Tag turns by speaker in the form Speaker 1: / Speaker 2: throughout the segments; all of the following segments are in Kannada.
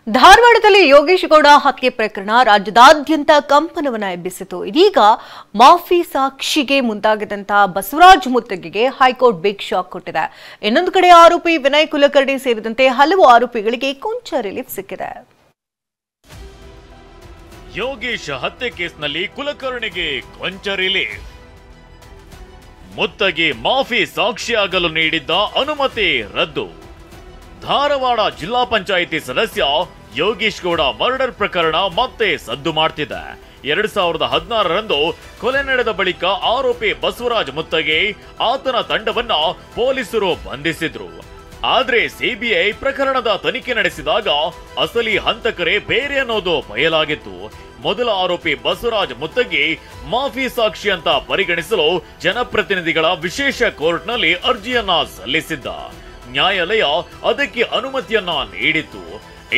Speaker 1: ಧಾರವಾಡದಲ್ಲಿ ಯೋಗೇಶ್ ಗೌಡ ಹತ್ಯೆ ಪ್ರಕರಣ ರಾಜ್ಯದಾದ್ಯಂತ ಕಂಪನವನ್ನ ಎಬ್ಬಿಸಿತು. ಇದೀಗ ಮಾಫಿ ಸಾಕ್ಷಿಗೆ ಮುಂದಾಗಿದ್ದಂತಹ ಬಸವರಾಜ್ ಮುತ್ತಗಿಗೆ ಹೈಕೋರ್ಟ್ ಬಿಗ್ ಶಾಕ್ ಕೊಟ್ಟಿದೆ. ಇನ್ನೊಂದು ಕಡೆ ಆರೋಪಿ ವಿನಯ್ ಕುಲಕರ್ಣಿ ಸೇರಿದಂತೆ ಹಲವು ಆರೋಪಿಗಳಿಗೆ ಕೊಂಚ ರಿಲೀಫ್ ಸಿಕ್ಕಿದೆ.
Speaker 2: ಯೋಗೇಶ್ ಹತ್ಯೆ ಕೇಸ್ನಲ್ಲಿ ಕುಲಕರ್ಣಿಗೆ ಕೊಂಚ ರಿಲೀಫ್. ಮುತ್ತಗಿ ಮಾಫಿ ಸಾಕ್ಷಿಯಾಗಲು ನೀಡಿದ್ದ ಅನುಮತಿ ರದ್ದು. ಧಾರವಾಡ ಜಿಲ್ಲಾ ಪಂಚಾಯಿತಿ ಸದಸ್ಯ ಯೋಗೇಶ್ ಗೌಡ ಮರ್ಡರ್ ಪ್ರಕರಣ ಮತ್ತೆ ಸದ್ದು ಮಾಡ್ತಿದೆ. 2016ರಂದು ಕೊಲೆ ನಡೆದ ಬಳಿಕ ಆರೋಪಿ ಬಸವರಾಜ್ ಮುತ್ತಗಿ ಆತನ ತಂಡವನ್ನ ಪೊಲೀಸರು ಬಂಧಿಸಿದ್ರು. ಆದ್ರೆ ಸಿಬಿಐ ಪ್ರಕರಣದ ತನಿಖೆ ನಡೆಸಿದಾಗ ಅಸಲಿ ಹಂತಕರೇ ಬೇರೆ ಅನ್ನೋದು ಬಯಲಾಗಿತ್ತು. ಮೊದಲ ಆರೋಪಿ ಬಸವರಾಜ್ ಮುತ್ತಗಿ ಮಾಫಿ ಸಾಕ್ಷಿ ಅಂತ ಪರಿಗಣಿಸಲು ಜನಪ್ರತಿನಿಧಿಗಳ ವಿಶೇಷ ಕೋರ್ಟ್ನಲ್ಲಿ ಅರ್ಜಿಯನ್ನ ಸಲ್ಲಿಸಿದ್ದ. ನ್ಯಾಯಾಲಯ ಅದಕ್ಕೆ ಅನುಮತಿಯನ್ನ ನೀಡಿತ್ತು.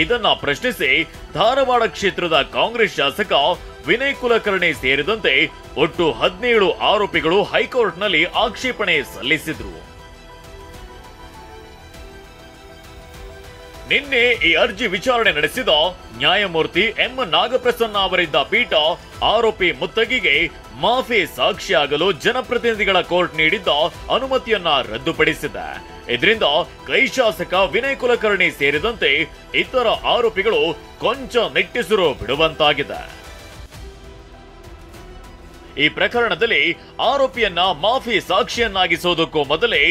Speaker 2: ಇದನ್ನ ಪ್ರಶ್ನಿಸಿ ಧಾರವಾಡ ಕ್ಷೇತ್ರದ ಕಾಂಗ್ರೆಸ್ ಶಾಸಕ ವಿನಯ್ ಕುಲಕರ್ಣಿ ಸೇರಿದಂತೆ ಒಟ್ಟು 17 ಆರೋಪಿಗಳು ಹೈಕೋರ್ಟ್ನಲ್ಲಿ ಆಕ್ಷೇಪಣೆ ಸಲ್ಲಿಸಿದ್ರು. ನಿನ್ನೆ ಈ ಅರ್ಜಿ ವಿಚಾರಣೆ ನಡೆಸಿದ ನ್ಯಾಯಮೂರ್ತಿ ಎಂ ನಾಗಪ್ರಸನ್ನ ಅವರಿದ್ದ ಪೀಠ ಆರೋಪಿ ಮುತ್ತಗಿಗೆ ಮಾಫಿ ಸಾಕ್ಷಿಯಾಗಲು ಜನಪ್ರತಿನಿಧಿಗಳ ಕೋರ್ಟ್ ನೀಡಿದ್ದ ಅನುಮತಿಯನ್ನ ರದ್ದುಪಡಿಸಿದೆ. ಇದರಿಂದ ಕೈ ಶಾಸಕ ವಿನಯ್ ಕುಲಕರ್ಣಿ ಸೇರಿದಂತೆ ಇತರ ಆರೋಪಿಗಳು ಕೊಂಚ ನಿಟ್ಟುಸಿರು ಬಿಡುವಂತಾಗಿದೆ. ಈ ಪ್ರಕರಣದಲ್ಲಿ ಆರೋಪಿಯನ್ನ ಮಾಫಿ ಸಾಕ್ಷಿಯನ್ನಾಗಿಸುವುದಕ್ಕೂ ಮೊದಲೇ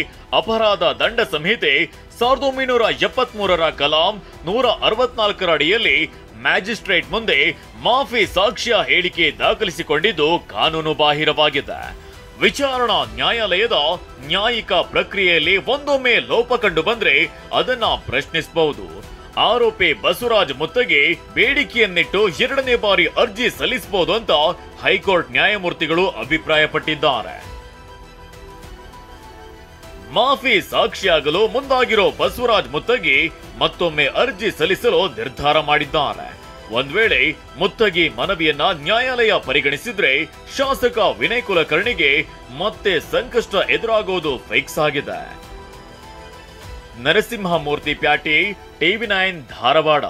Speaker 2: ಅಪರಾಧ ದಂಡ ಸಂಹಿತೆ 1973ರ ಕಲಾಂ 164ರ ಅಡಿಯಲ್ಲಿ ಮ್ಯಾಜಿಸ್ಟ್ರೇಟ್ ಮುಂದೆ ಮಾಫಿ ಸಾಕ್ಷ್ಯ ಹೇಳಿಕೆ ದಾಖಲಿಸಿಕೊಂಡಿದ್ದು ಕಾನೂನು ಬಾಹಿರವಾಗಿದೆ. ವಿಚಾರಣಾ ನ್ಯಾಯಾಲಯದ ನ್ಯಾಯಿಕ ಪ್ರಕ್ರಿಯೆಯಲ್ಲಿ ಒಂದೊಮ್ಮೆ ಲೋಪ ಕಂಡು ಬಂದ್ರೆ ಅದನ್ನ ಪ್ರಶ್ನಿಸಬಹುದು. ಆರೋಪಿ ಬಸವರಾಜ್ ಮುತ್ತಗಿ ಬೇಡಿಕೆಯನ್ನಿಟ್ಟು 2ನೇ ಬಾರಿ ಅರ್ಜಿ ಸಲ್ಲಿಸಬಹುದು ಅಂತ ಹೈಕೋರ್ಟ್ ನ್ಯಾಯಮೂರ್ತಿಗಳು ಅಭಿಪ್ರಾಯಪಟ್ಟಿದ್ದಾರೆ. ಮಾಫಿ ಸಾಕ್ಷಿಯಾಗಲು ಮುಂದಾಗಿರೋ ಬಸವರಾಜ್ ಮುತ್ತಗಿ ಮತ್ತೊಮ್ಮೆ ಅರ್ಜಿ ಸಲ್ಲಿಸಲು ನಿರ್ಧಾರ ಮಾಡಿದ್ದಾರೆ. ಒಂದ್ ವೇಳೆ ಮುತ್ತಗಿ ಮನವಿಯನ್ನ ನ್ಯಾಯಾಲಯ ಪರಿಗಣಿಸಿದ್ರೆ ಶಾಸಕ ವಿನಯ್ ಕುಲಕರ್ಣಿಗೆ ಮತ್ತೆ ಸಂಕಷ್ಟ ಎದುರಾಗೋದು ಫಿಕ್ಸ್ ಆಗಿದೆ. Narasimhamurthy patty, TV9 Dharwad.